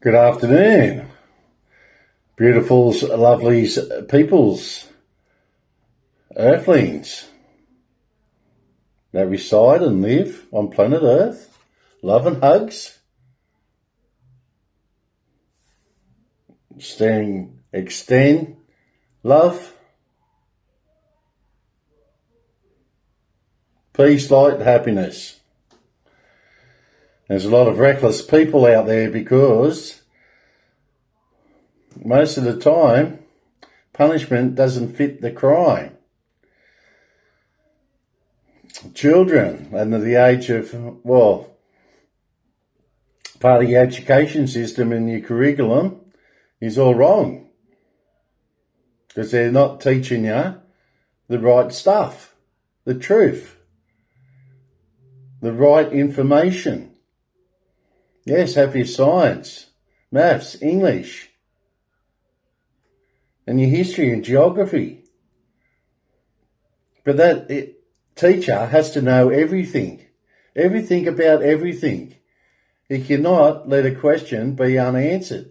Good afternoon, beautifuls, lovelies, peoples, earthlings that reside and live on planet Earth. Love and hugs. Extend love, peace, light, happiness. There's a lot of reckless people out there because most of the time punishment doesn't fit the crime. Children under the age of, part of the education system in your curriculum is all wrong because they're not teaching you the right stuff, the truth, the right information. Yes, have your science, maths, English, and your history and geography. But that teacher has to know everything about everything. He cannot let a question be unanswered.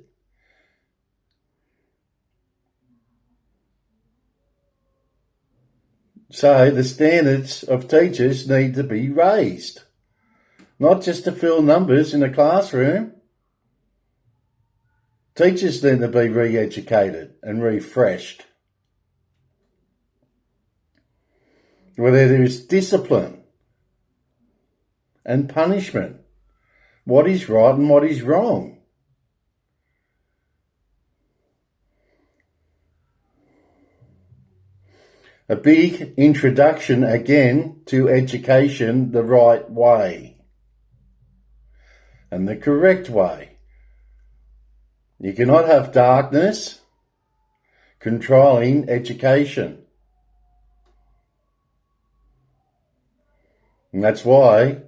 So the standards of teachers need to be raised. Not just to fill numbers in a classroom. Teachers need to be re-educated and refreshed. Where there is discipline and punishment. What is right and what is wrong. A big introduction again to education the right way. And the correct way. You cannot have darkness controlling education. And that's why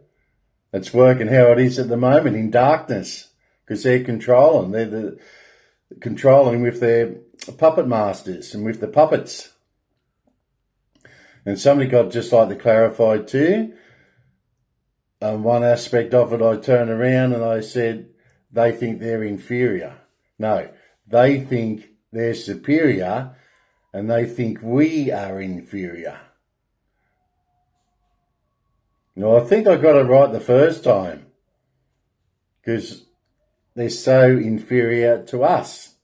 it's working how it is at the moment, in darkness, because they're controlling. They're controlling with their puppet masters and with the puppets. And somebody got just like to clarify too. One aspect of it, I turned around and I said, they think they're inferior. No, they think they're superior and they think we are inferior. No, I think I got it right the first time because they're so inferior to us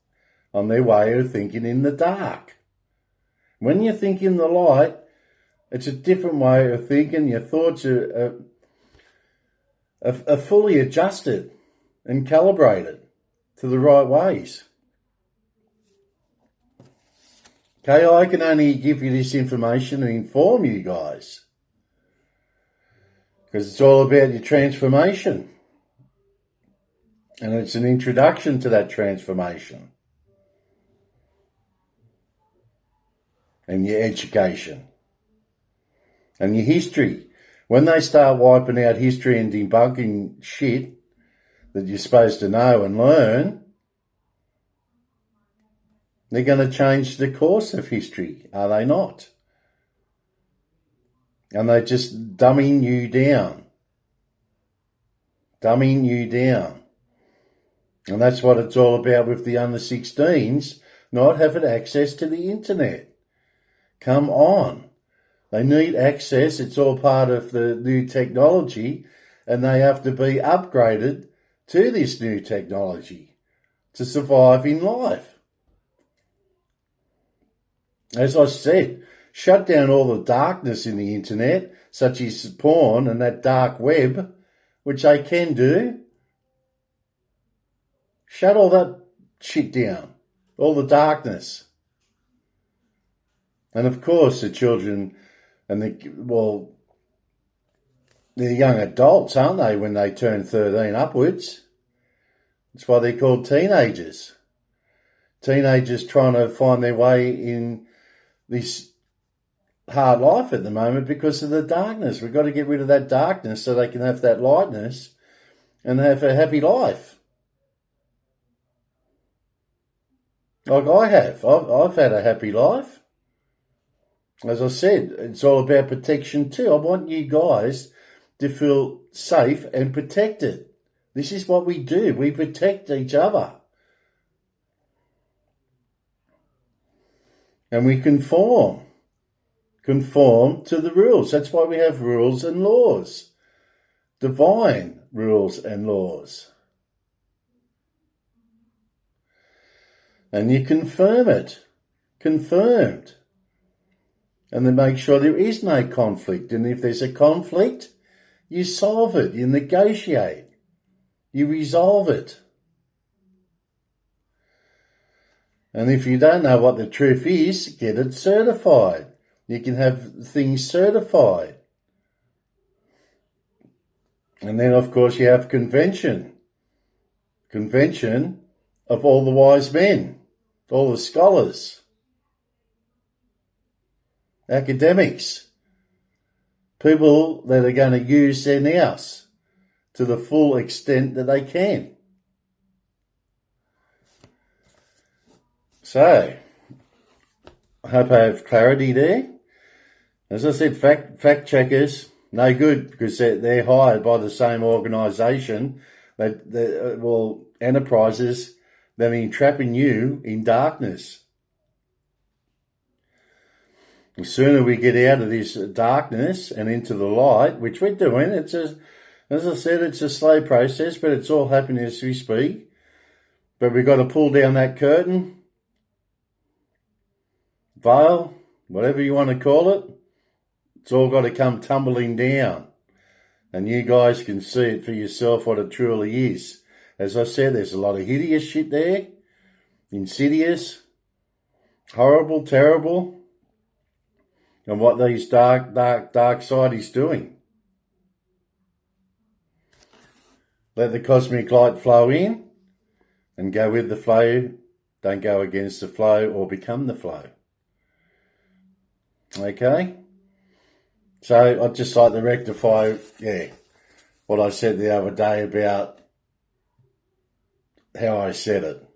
on their way of thinking in the dark. When you think in the light, it's a different way of thinking. Your thoughts are fully adjusted and calibrated to the right ways. Okay, I can only give you this information and inform you guys because it's all about your transformation and it's an introduction to that transformation and your education and your history. When they start wiping out history and debunking shit that you're supposed to know and learn, they're going to change the course of history, are they not? And they're just dumbing you down. Dumbing you down. And that's what it's all about with the under 16s, not having access to the internet. Come on. They need access. It's all part of the new technology and they have to be upgraded to this new technology to survive in life. As I said, shut down all the darkness in the internet, such as porn and that dark web, which they can do. Shut all that shit down, all the darkness. And of course the children and they're young adults, aren't they, when they turn 13 upwards? That's why they're called teenagers. Teenagers trying to find their way in this hard life at the moment because of the darkness. We've got to get rid of that darkness so they can have that lightness and have a happy life. Like I have. I've had a happy life. As I said, it's all about protection too. I want you guys to feel safe and protected This is what we do. We protect each other. And we conform to the rules. That's why we have rules and laws. Divine rules and laws. And you confirm it. Confirmed. And then make sure there is no conflict. And if there's a conflict, you solve it. You negotiate. You resolve it. And if you don't know what the truth is, get it certified. You can have things certified. And then, of course, you have convention. Convention of all the wise men, all the scholars, academics, people that are going to use their nous to the full extent that they can. So, I hope I have clarity there. As I said, fact checkers, no good, because they're hired by the same organisation, enterprises that are entrapping you in darkness. The sooner we get out of this darkness and into the light, which we're doing, as I said, it's a slow process, but it's all happening as we speak. But we've got to pull down that curtain, veil, whatever you want to call it. It's all got to come tumbling down. And you guys can see it for yourself what it truly is. As I said, there's a lot of hideous shit there. Insidious. Horrible, terrible. And what these dark side is doing. Let the cosmic light flow in and go with the flow. Don't go against the flow or become the flow. Okay? So I'd just like to rectify, what I said the other day about how I said it.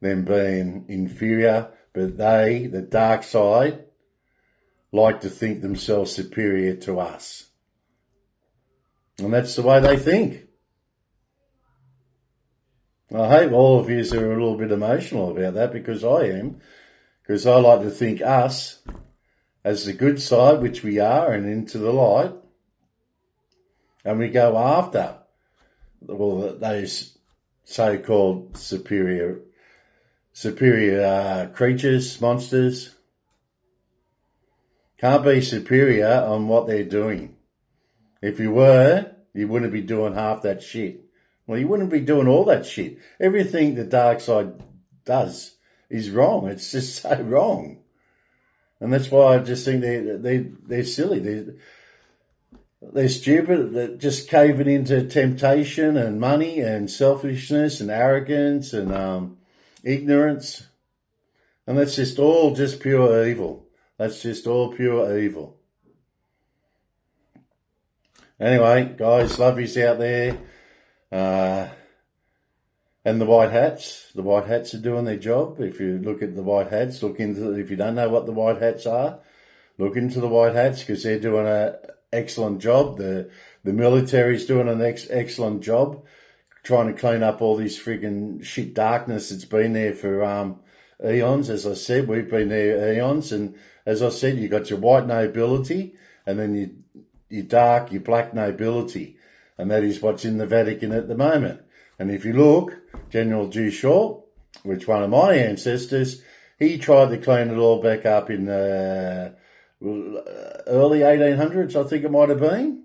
Them being inferior, but they, the dark side, like to think themselves superior to us. And that's the way they think. I hope all of you are a little bit emotional about that, because I am. Because I like to think us as the good side, which we are, and into the light. And we go after, those so-called superior creatures, monsters. Can't be superior on what they're doing. If you were, you wouldn't be doing half that shit. Well, you wouldn't be doing all that shit. Everything the dark side does is wrong. It's just so wrong. And that's why I just think they're silly. They're stupid. They're just caving into temptation and money and selfishness and arrogance and ignorance. And that's just all just pure evil. That's just all pure evil. Anyway, guys, love yous out there. And the white hats. The white hats are doing their job. If you look at the white hats, if you don't know what the white hats are, look into the white hats, because they're doing an excellent job. The military's doing an excellent job trying to clean up all this friggin' shit darkness that's been there for eons. As I said, we've been there eons. And as I said, you got your white nobility and then your dark, your black nobility. And that is what's in the Vatican at the moment. And if you look, General Duchamp, which one of my ancestors, he tried to clean it all back up in early 1800s, I think it might have been.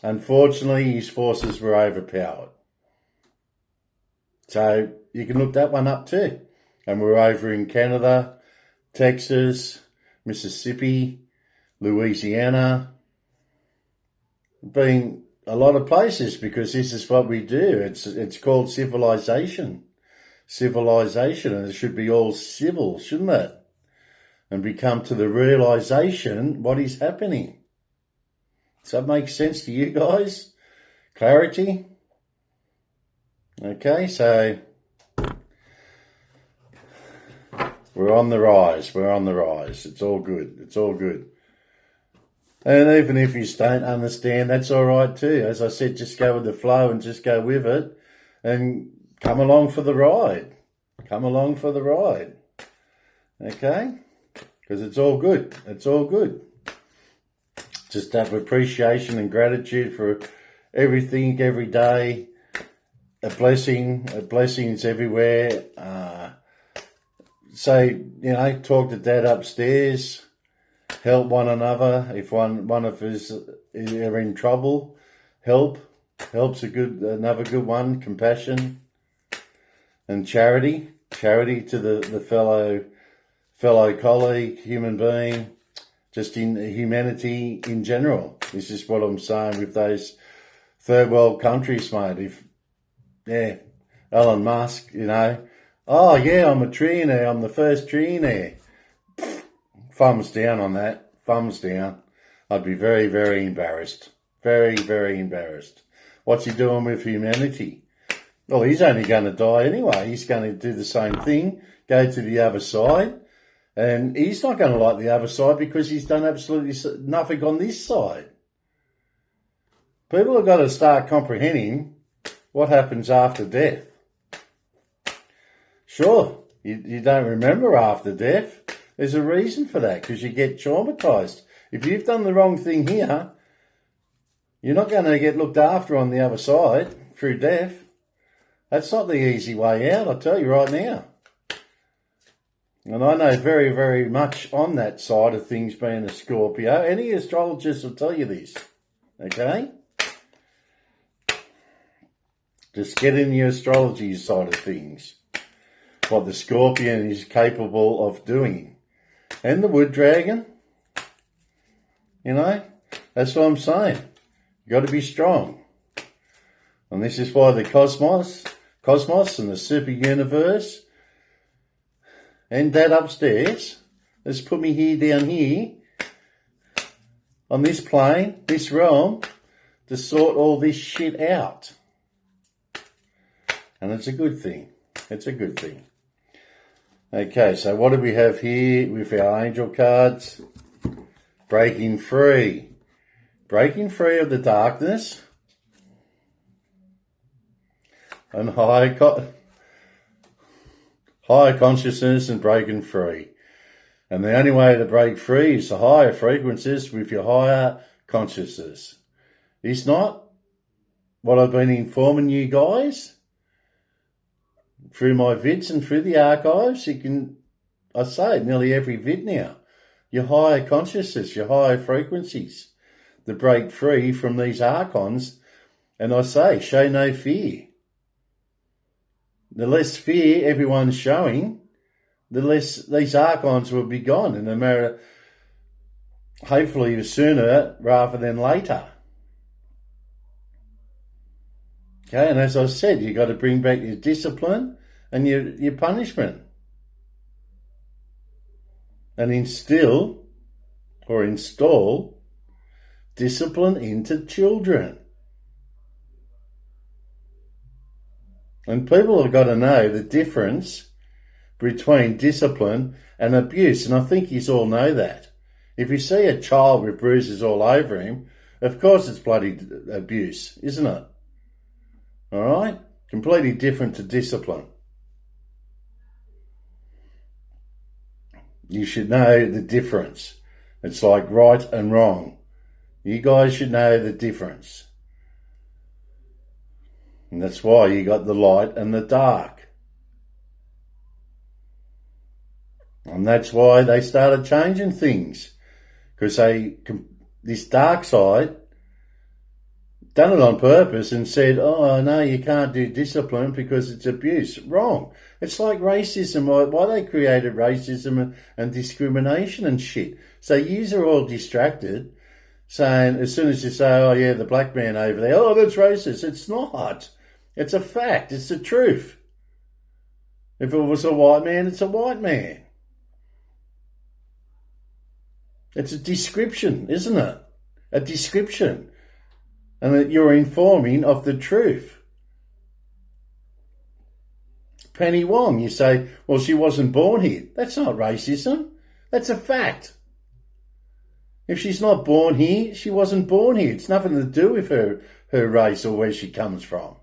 Unfortunately, his forces were overpowered. So you can look that one up too. And we're over in Canada, Texas, Mississippi, Louisiana, being a lot of places, because this is what we do. It's called civilization. Civilization, and it should be all civil, shouldn't it? And we come to the realization what is happening. Does that make sense to you guys? Clarity? Okay, so we're on the rise. We're on the rise. It's all good. It's all good. And even if you don't understand, that's all right too. As I said, just go with the flow and just go with it and come along for the ride. Come along for the ride. Okay? Because it's all good. It's all good. Just have appreciation and gratitude for everything, every day. A blessings everywhere. Talk to Dad upstairs. Help one another. If one of us are in trouble, help's another good one. Compassion and charity to the fellow colleague, human being, just in humanity in general. This is what I'm saying with those third world countries, mate. Elon Musk, oh yeah, I'm a trillionaire. I'm the first trillionaire. Thumbs down on that. Thumbs down. I'd be very, very embarrassed. Very, very embarrassed. What's he doing with humanity? Well, he's only going to die anyway. He's going to do the same thing, go to the other side, and he's not going to like the other side because he's done absolutely nothing on this side. People have got to start comprehending what happens after death. Sure, you don't remember after death. There's a reason for that, because you get traumatised. If you've done the wrong thing here, you're not going to get looked after on the other side through death. That's not the easy way out, I'll tell you right now. And I know very, very much on that side of things being a Scorpio. Any astrologist will tell you this, okay? Just get in the astrology side of things, what the Scorpion is capable of doing. And the wood dragon, that's what I'm saying. You've got to be strong. And this is why the cosmos and the super universe and Dad upstairs has put me down here on this plane, this realm, to sort all this shit out. And it's a good thing. It's a good thing. Okay, so what do we have here with our angel cards? Breaking free. Breaking free of the darkness. And higher consciousness and breaking free. And the only way to break free is the higher frequencies with your higher consciousness. It's not what I've been informing you guys through my vids and through the archives. I say it nearly every vid now. Your higher consciousness, your higher frequencies, to break free from these archons. And I say, show no fear. The less fear everyone's showing, the less these archons will be gone. And no matter, hopefully sooner rather than later. Okay, and as I said, you've got to bring back your discipline and your punishment. And install discipline into children. And people have got to know the difference between discipline and abuse. And I think you all know that. If you see a child with bruises all over him, of course it's bloody abuse, isn't it? All right? Completely different to discipline. You should know the difference. It's like right and wrong. You guys should know the difference. And that's why you got the light and the dark. And that's why they started changing things. Because this dark side done it on purpose and said, oh, no, you can't do discipline because it's abuse. Wrong. It's like racism, why they created racism and discrimination and shit. So yous are all distracted, saying as soon as you say, oh, yeah, the black man over there, oh, that's racist. It's not. It's a fact. It's the truth. If it was a white man, it's a white man. It's a description, isn't it? A description. And that you're informing of the truth. Penny Wong, you say, well, she wasn't born here. That's not racism. That's a fact. If she's not born here, she wasn't born here. It's nothing to do with her race or where she comes from.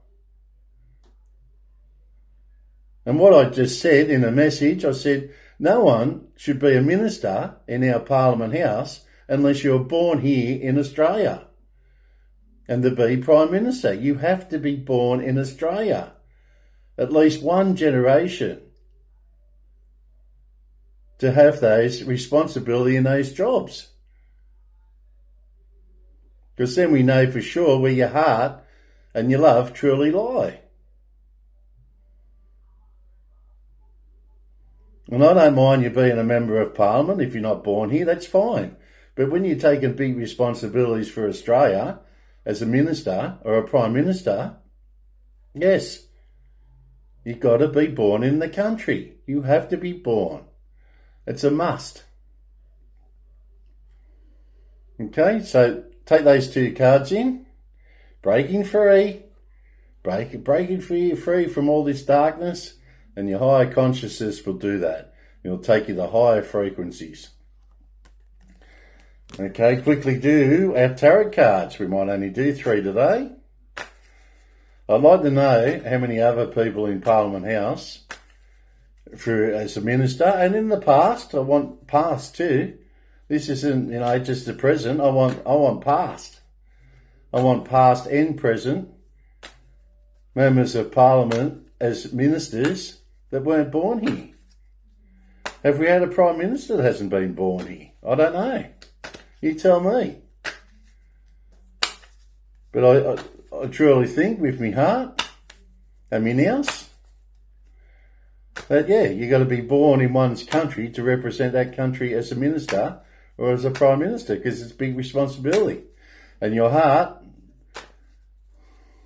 And what I just said in a message, I said, no one should be a minister in our Parliament House unless you're born here in Australia. And to be Prime Minister, you have to be born in Australia. At least one generation to have those responsibility in those jobs. Because then we know for sure where your heart and your love truly lie. And I don't mind you being a member of Parliament if you're not born here, that's fine. But when you're taking big responsibilities for Australia as a minister or a Prime Minister, yes, you've got to be born in the country. You have to be born. It's a must. Okay, so take those two cards in. Breaking free. Breaking free from all this darkness. And your higher consciousness will do that. It'll take you to higher frequencies. Okay, quickly do our tarot cards. We might only do 3 today. I'd like to know how many other people in Parliament House as a minister, and in the past, I want past too. This isn't, just the present. I want past. I want past and present members of Parliament as ministers that weren't born here. Have we had a Prime Minister that hasn't been born here? I don't know. You tell me. But I truly think with my heart and my nous that, you got to be born in one's country to represent that country as a minister or as a Prime Minister, because it's a big responsibility. And your heart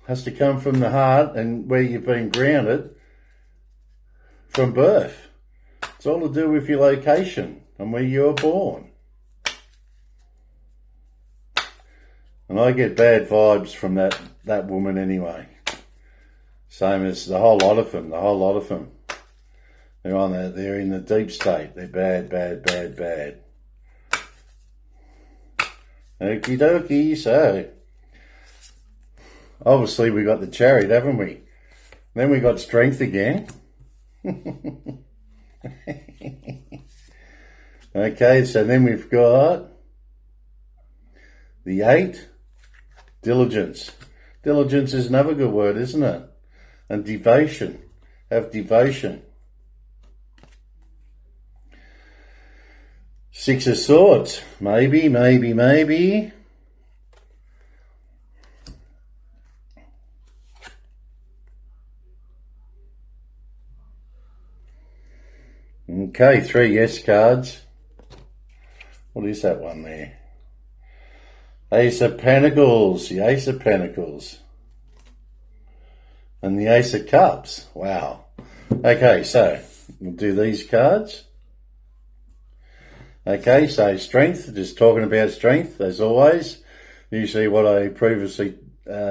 has to come from the heart and where you've been grounded from birth. It's all to do with your location and where you were born. And I get bad vibes from that woman anyway. Same as the whole lot of them. They're in the deep state. They're bad. Okie dokie. So, obviously we got the Chariot, haven't we? Then we got Strength again. Okay, so then we've got the 8, Diligence. Diligence is another good word, isn't it? And devotion. Have devotion. 6 of Swords. Maybe. Okay, 3 yes cards. What is that one there? Ace of Pentacles. The Ace of Pentacles. And the Ace of Cups. Wow. Okay, so we'll do these cards. Okay, so Strength, just talking about strength as always. Usually what I previously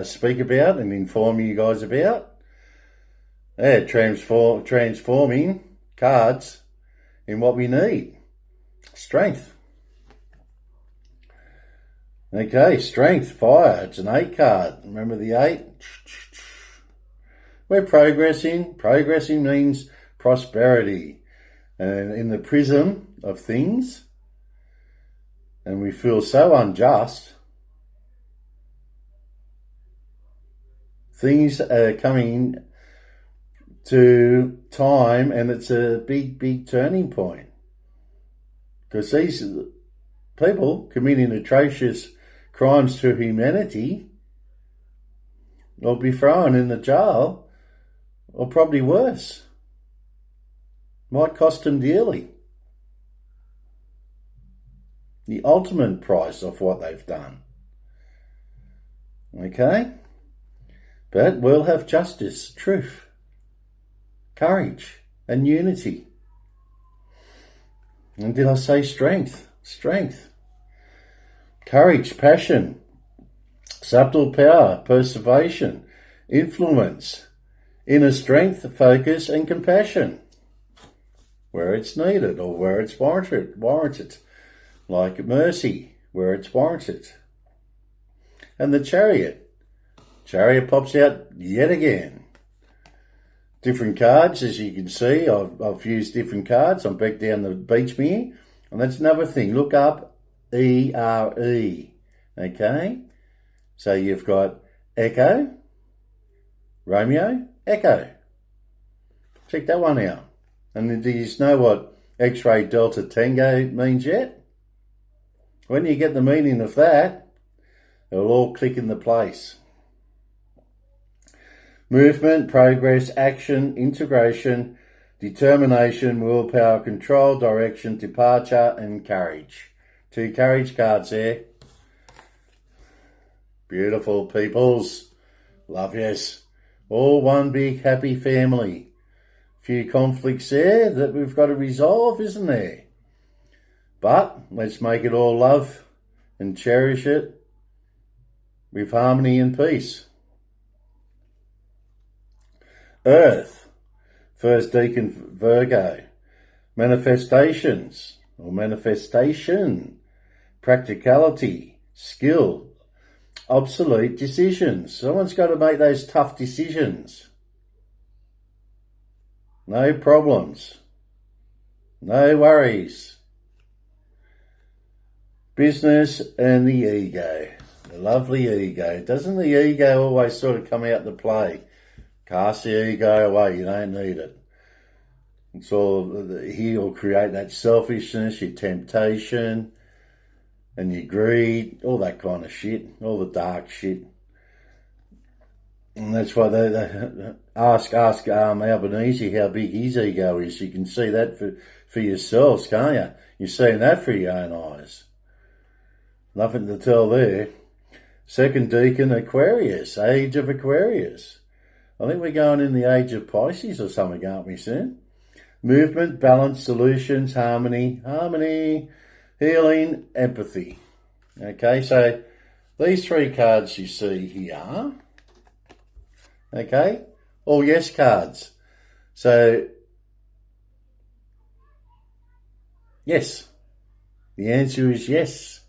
speak about and inform you guys about. Transforming cards in what we need. Strength. Okay, Strength, Fire. It's an 8 card. Remember the 8? We're progressing. Progressing means prosperity. And in the prism of things, and we feel so unjust, things are coming to time, and it's a big turning point. Because these people committing atrocious crimes to humanity will be thrown in the jail, or probably worse. Might cost them dearly. The ultimate price of what they've done. Okay? But we'll have justice, truth, courage, and unity. And did I say strength? Strength. Courage, passion, subtle power, perseveration, influence, inner strength, focus, and compassion. Where it's needed or where it's warranted, like mercy, where it's warranted. And the chariot. Chariot pops out yet again. Different cards, as you can see. I've used different cards. I'm back down the beach me. And that's another thing. Look up ERE. Okay? So you've got Echo, Romeo, Echo. Check that one out. And do you know what X-ray Delta Tango means yet? When you get the meaning of that, it'll all click into place. Movement, progress, action, integration, determination, willpower, control, direction, departure, and courage. 2 courage cards there. Beautiful peoples. Love yes. All one big happy family. Few conflicts there that we've got to resolve, isn't there? But let's make it all love and cherish it with harmony and peace. Earth, first deacon Virgo, manifestations or manifestation, practicality, skill, obsolete decisions. Someone's got to make those tough decisions. No problems. No worries. Business and the ego. The lovely ego. Doesn't the ego always sort of come out to play? Cast the ego away. You don't need it. It's all, he'll create that selfishness, your temptation, and your greed, all that kind of shit, all the dark shit. And that's why they ask Albanese how big his ego is. You can see that for yourselves, can't you? You're seeing that for your own eyes. Nothing to tell there. Second deacon Aquarius, age of Aquarius. I think we're going in the age of Pisces or something, aren't we, soon? Movement, balance, solutions, harmony, healing, empathy. Okay, so these 3 cards you see here, okay, all yes cards. So, yes. The answer is yes.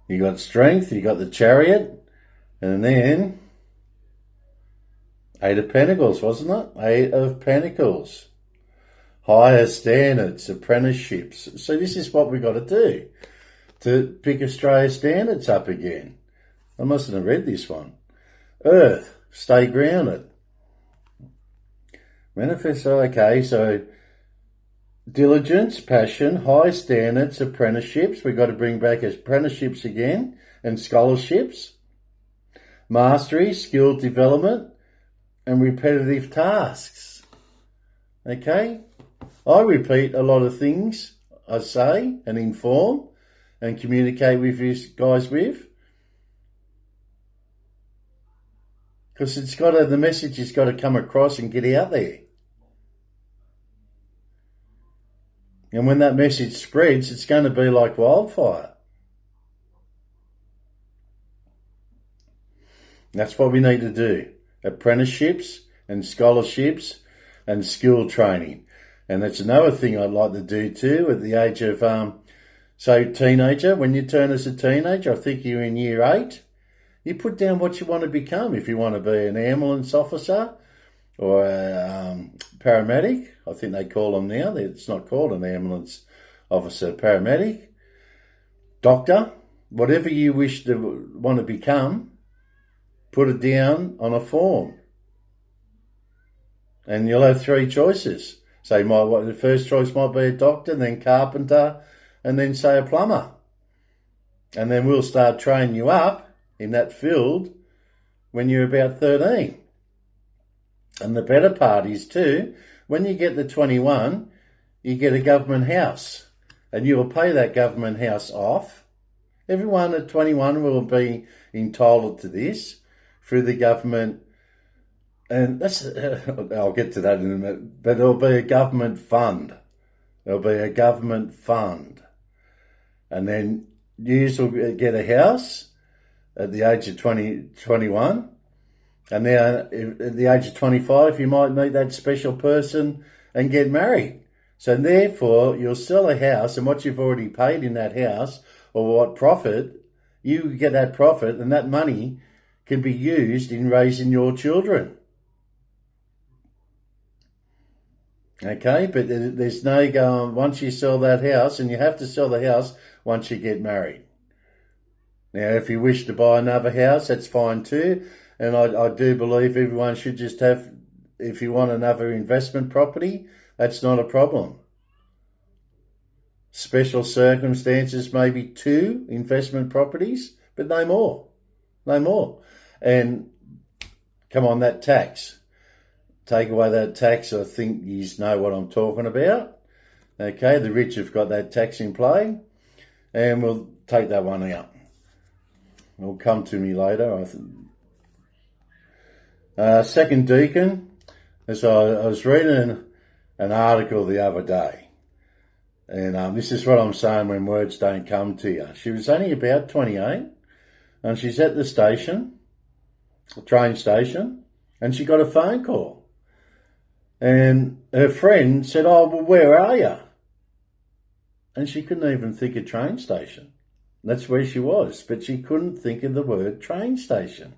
You got strength, you got the chariot, and then 8 of Pentacles, wasn't it? 8 of Pentacles. Higher standards, apprenticeships. So this is what we've got to do to pick Australia's standards up again. I mustn't have read this one. Earth, stay grounded. Manifest, okay, so diligence, passion, high standards, apprenticeships. We've got to bring back apprenticeships again and scholarships. Mastery, skill development, and repetitive tasks. Okay? I repeat a lot of things I say and inform and communicate with you guys with. Because the message has got to come across and get out there. And when that message spreads, it's going to be like wildfire. That's what we need to do. Apprenticeships and scholarships and skill training. And that's another thing I'd like to do too at the age of, teenager. When you turn as a teenager, I think you're in year 8, you put down what you want to become. If you want to be an ambulance officer or a paramedic, I think they call them now. It's not called an ambulance officer, paramedic, doctor, whatever you wish to want to become, put it down on a form. And you'll have 3 choices. So the first choice might be a doctor, then carpenter, and then say a plumber. And then we'll start training you up in that field when you're about 13. And the better part is too, when you get to 21, you get a government house. And you will pay that government house off. Everyone at 21 will be entitled to this through the government. And that's, I'll get to that in a minute, but there'll be a government fund. There'll be a government fund. And then you will get a house at the age of 21. And now at the age of 25, you might meet that special person and get married. So therefore, you'll sell a house, and what you've already paid in that house, or what profit, you get that profit, and that money can be used in raising your children. Okay, but there's no going, once you sell that house, and you have to sell the house once you get married. Now, if you wish to buy another house, that's fine too. And I do believe everyone should just have, if you want another investment property, that's not a problem. Special circumstances, maybe 2 investment properties, but no more. No more. And come on, that tax. Take away that tax, I think you know what I'm talking about. Okay, the rich have got that tax in play, and we'll take that one out. It'll come to me later, I think. Second deacon, as I was reading an article the other day, and this is what I'm saying when words don't come to you. She was only about 28, and she's at the station, the train station, and she got a phone call. And her friend said, "Oh, well, where are you?" And she couldn't even think of train station. That's where she was, but she couldn't think of the word train station.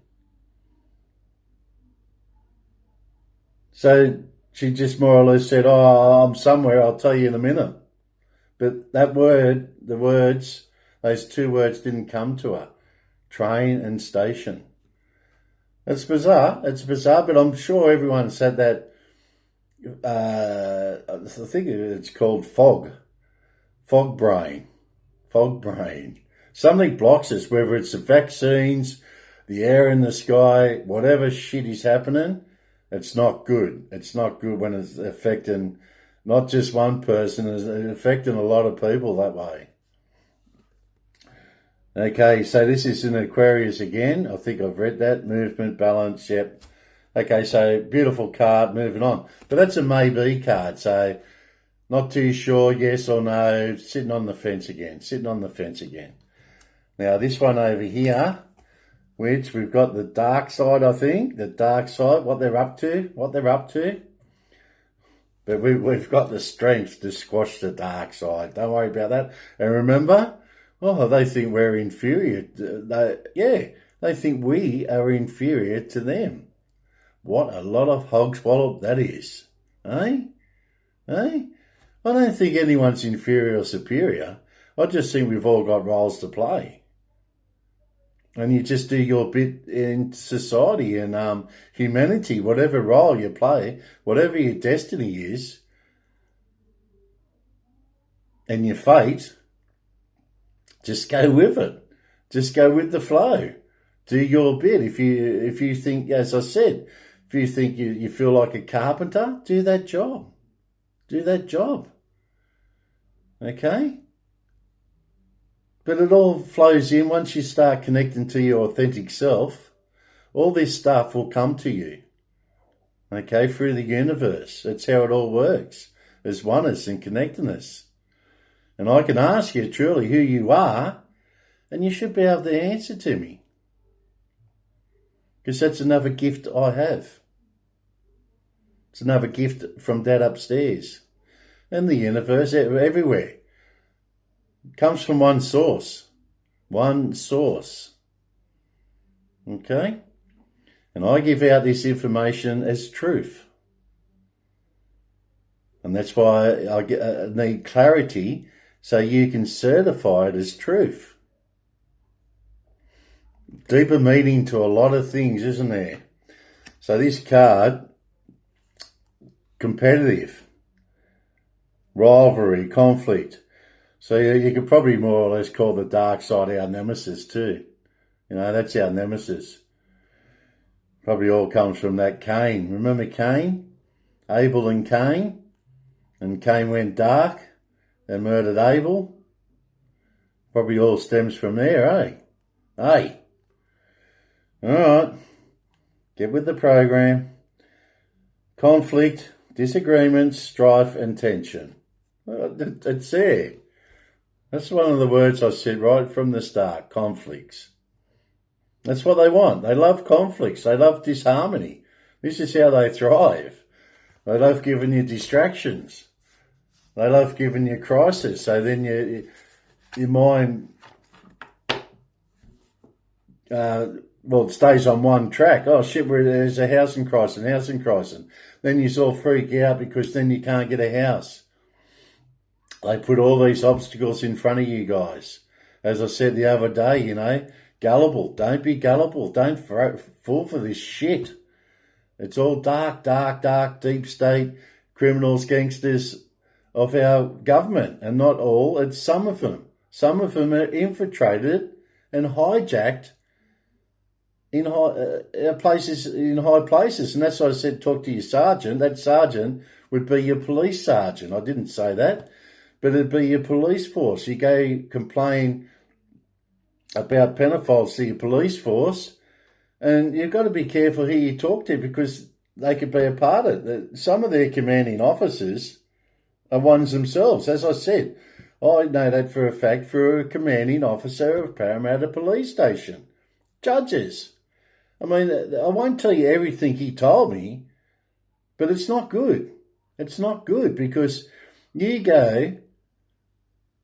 So she just more or less said, "Oh, I'm somewhere, I'll tell you in a minute." But that word, the words, those 2 words didn't come to her. Train and station. It's bizarre, but I'm sure everyone said that. I think it's called fog brain. Something blocks us, whether it's the vaccines, the air in the sky, whatever shit is happening. It's not good. It's not good when it's affecting not just one person, it's affecting a lot of people that way. Okay, so this is in Aquarius again. I think I've read that. Movement, balance, yep. Okay, so beautiful card, moving on. But that's a maybe card, so not too sure, yes or no, sitting on the fence again. Now, this one over here, which we've got the dark side, I think, what they're up to. But we've got the strength to squash the dark side. Don't worry about that. And remember, they think we're inferior. They think we are inferior to them. What a lot of hogswallop that is, eh? I don't think anyone's inferior or superior. I just think we've all got roles to play. And you just do your bit in society and humanity, whatever role you play, whatever your destiny is, and your fate, just go with it. Just go with the flow. Do your bit. If you think, as I said, if you think you feel like a carpenter, do that job. Okay? But it all flows in once you start connecting to your authentic self. All this stuff will come to you. Okay? Through the universe. That's how it all works. There's oneness and connectedness. And I can ask you truly who you are, and you should be able to answer to me. Because that's another gift I have. It's another gift from Dad upstairs. And the universe, everywhere. It comes from one source. Okay? And I give out this information as truth. And that's why I need clarity so you can certify it as truth. Deeper meaning to a lot of things, isn't there? So this card, competitive, rivalry, conflict. So you could probably more or less call the dark side our nemesis too. That's our nemesis. Probably all comes from that Cain. Remember Cain? Abel and Cain? And Cain went dark and murdered Abel. Probably all stems from there, eh? Hey. All right. Get with the program. Conflict, disagreements, strife and tension. It's there. That's one of the words I said right from the start, conflicts. That's what they want. They love conflicts. They love disharmony. This is how they thrive. They love giving you distractions. They love giving you crisis. So then your mind, it stays on one track. Oh shit, there's a housing crisis. Then you all freak out because then you can't get a house. They put all these obstacles in front of you guys. As I said the other day, gullible. Don't be gullible. Don't fall for this shit. It's all dark, deep state criminals, gangsters of our government. And not all, it's some of them. Some of them are infiltrated and hijacked in high places. And that's why I said talk to your sergeant. That sergeant would be your police sergeant. I didn't say that. But it'd be your police force. You go complain about pedophiles to your police force, and you've got to be careful who you talk to because they could be a part of it. Some of their commanding officers are ones themselves. As I said, I know that for a fact for a commanding officer of Parramatta Police Station. Judges. I mean, I won't tell you everything he told me, but it's not good. It's not good because you go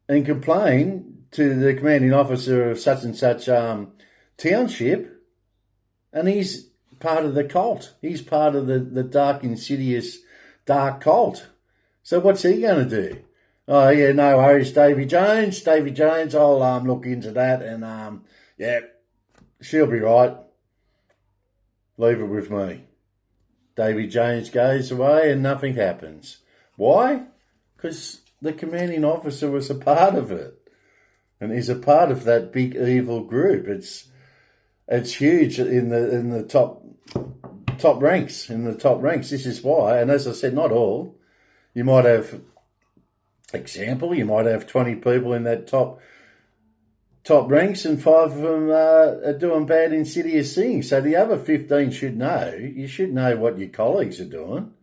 and complain to the commanding officer of such and such township, and he's part of the cult. He's part of the dark, insidious, dark cult. So what's he going to do? Oh, yeah, no worries, Davy Jones, I'll look into that, and, she'll be right. Leave it with me. Davy Jones goes away and nothing happens. Why? Because the commanding officer was a part of it. And he's a part of that big evil group. It's huge in the top ranks. In the top ranks. This is why. And as I said, not all. You might have 20 people in that top ranks and 5 of them are doing bad, insidious things. So the other 15 should know. You should know what your colleagues are doing.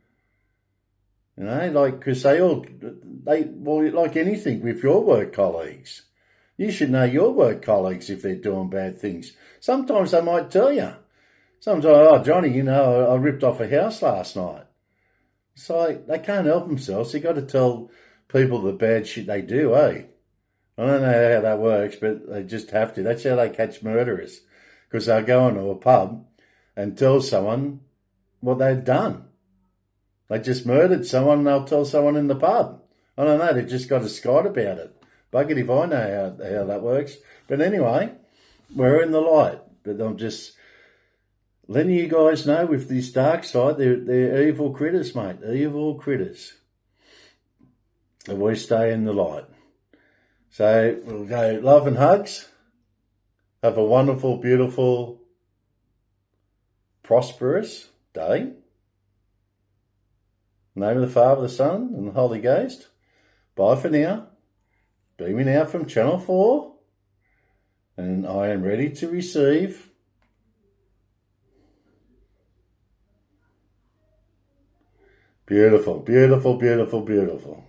Because like anything with your work colleagues, you should know your work colleagues if they're doing bad things. Sometimes they might tell you. Sometimes, oh, Johnny, I ripped off a house last night. It's like they can't help themselves. They got to tell people the bad shit they do, eh? I don't know how that works, but they just have to. That's how they catch murderers. Because they'll go into a pub and tell someone what they've done. They just murdered someone and they'll tell someone in the pub. I don't know, they've just got a Scott about it. Bugger if I know how that works. But anyway, we're in the light. But I'm just letting you guys know with this dark side, they're evil critters, mate. Evil critters. And we stay in the light. So we'll go love and hugs. Have a wonderful, beautiful, prosperous day. In the name of the Father, the Son, and the Holy Ghost. Bye for now. Beaming out from Channel 4. And I am ready to receive beautiful, beautiful, beautiful, beautiful.